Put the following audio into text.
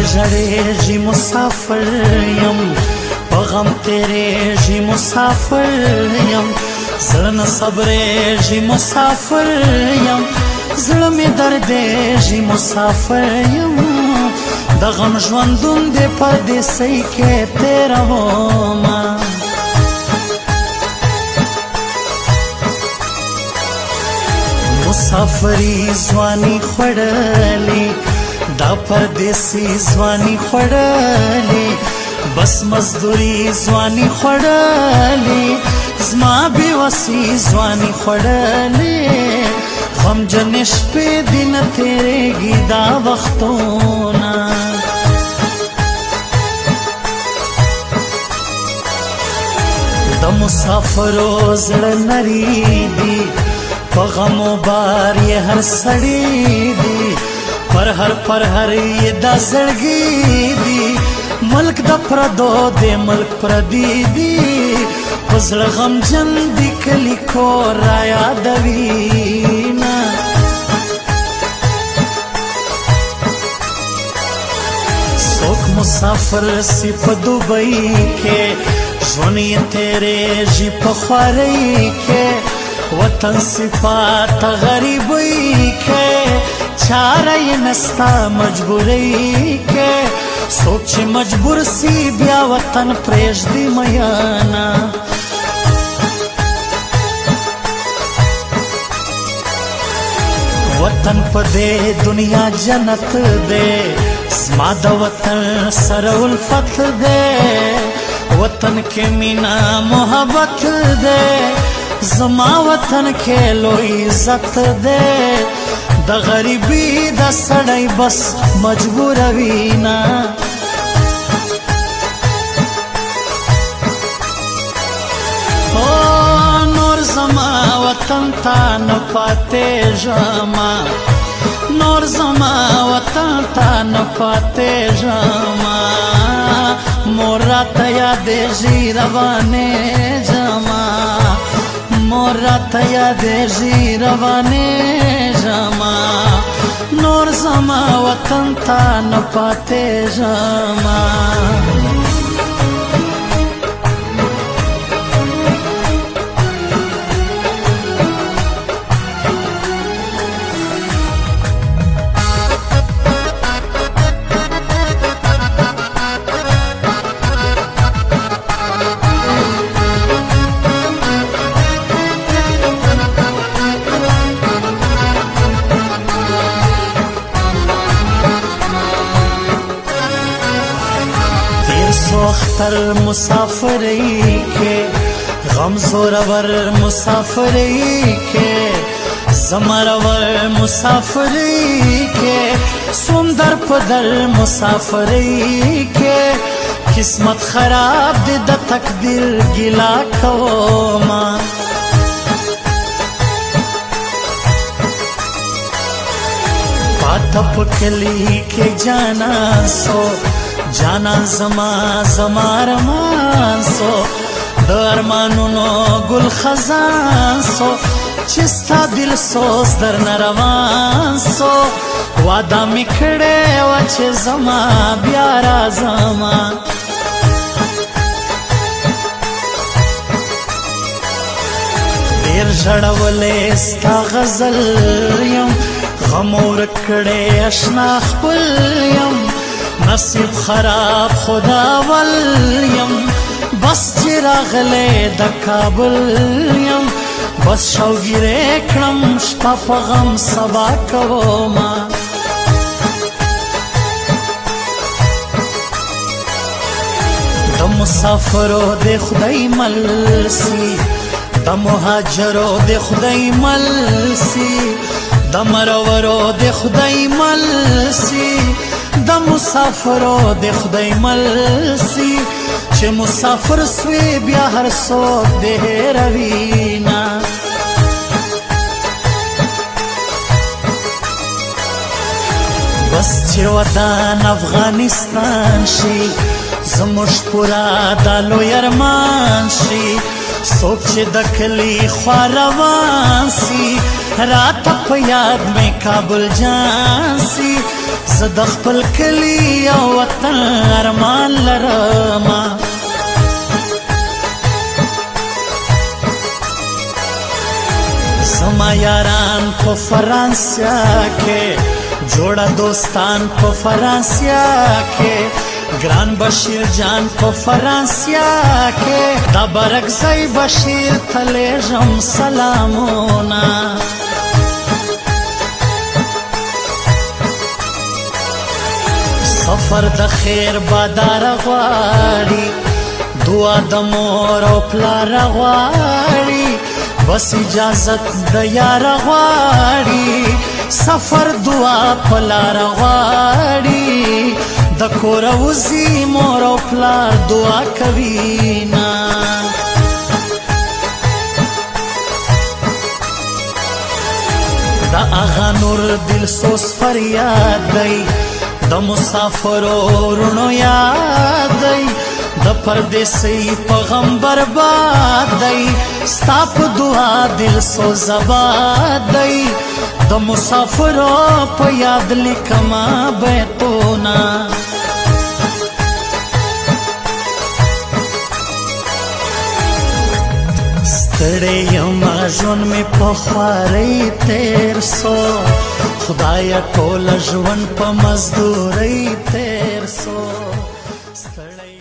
ژړېږي مسافر یم په غم تېرېږي مسافر یم زړه نه صبرېږي مسافر یم زړه مې دردېږي مسافر یم د غم ژوندون دې پردیسۍ کې تېرومه مسافري ځواني خوړلې دا پردیسي ځواني خوړلې بس مزدوري ځواني خوړلې زما بېوسي ځواني خوړلې غمجنې شپې دې نه تېرېږي دا وختونه د مسافرو زړه نري دي په غم و بار یې هر سړی دی پر هر یې دا زړګي دی ملک د پردو دی ملک پردي دی په زړه غمجن دی کلي کور را یادوینه څوک مسافر سی په دوبۍ کې ژوند یې تېرېږي په خوارۍ کې وطن صفات غریبی کے چاره یې نستا مجبوری کے څوک چې مجبور سی بیا وطن پرېږدي میانا وطن په دې دنیا جنت دی زما د وطن سره الفت دی وطن کې مینا محبت دی زما وطن کې لوی عزت دی د غریبي د سړی بس مجبور وینا نور زما وطن ته نه پاتې ژما نور زما وطن ته نه پاتې ژما مور راته یادېږي روانې ژما مور راته یادېږي روانې ژما نور زما وطن ته نه پاتې ژما اختر مسافری کے غم زورور مسافری کے زمرور مسافری کے سندر پدر مسافری کے قسمت خراب دے د تقدیر گلا کوما پاتا پکلی کے جانا سو جانا زما زما رمان سو د ارمانونو ګل خزان سو چې ستا دل سوز در نه روان سو واده مې کړې وه چې زما بیا راځمه ډېر ژړولی ستا غزل یم غم ورک کړی اشنا خپل یم نصیب خراب خداول یم بس چې راغلی د کابل یم بس شوګیرې کړم شپه په غم سبا کومه د مسافرو د خدای ملسی د مهاجرو د خدای ملسی د مرورو د خدای ملسی د مسافرو د خدای ملسی چې مسافر سوی بیا هر څوک د هېروینا بس چې وطن افغانستان شي زموږ پورا دا لوی ارمان شي څوک چې د کلي خوا روان سي راته په یاد مې کابل جان سي زه د خپل کلي او وطن ارمان لرمه زما یاران په فرانسیا کې جوړه دوستان په فرانسیا کې ګران بشیر جان په فرانسیا کې دا برګزی بشیر تلیږم سلامونه سفر د خیر بادار غواړي دعا د مور او پلار غواړي بس اجازت د یار غواړي سفر دعا پلار غواړي د کور وزي مور او پلار دعا کوي نا دا اغا نور دل سوس فریاد دی د مسافرو ورونو یاد دی د پردیسی په غم برباد دی ستا په دعا دل سوز آباد دی د مسافرو په یاد لیکما بیتونه ستړی یما ژوند مې په خوارۍ تیر سو خدایا ټوله ژوند په مزدورۍ تیر سو ستړی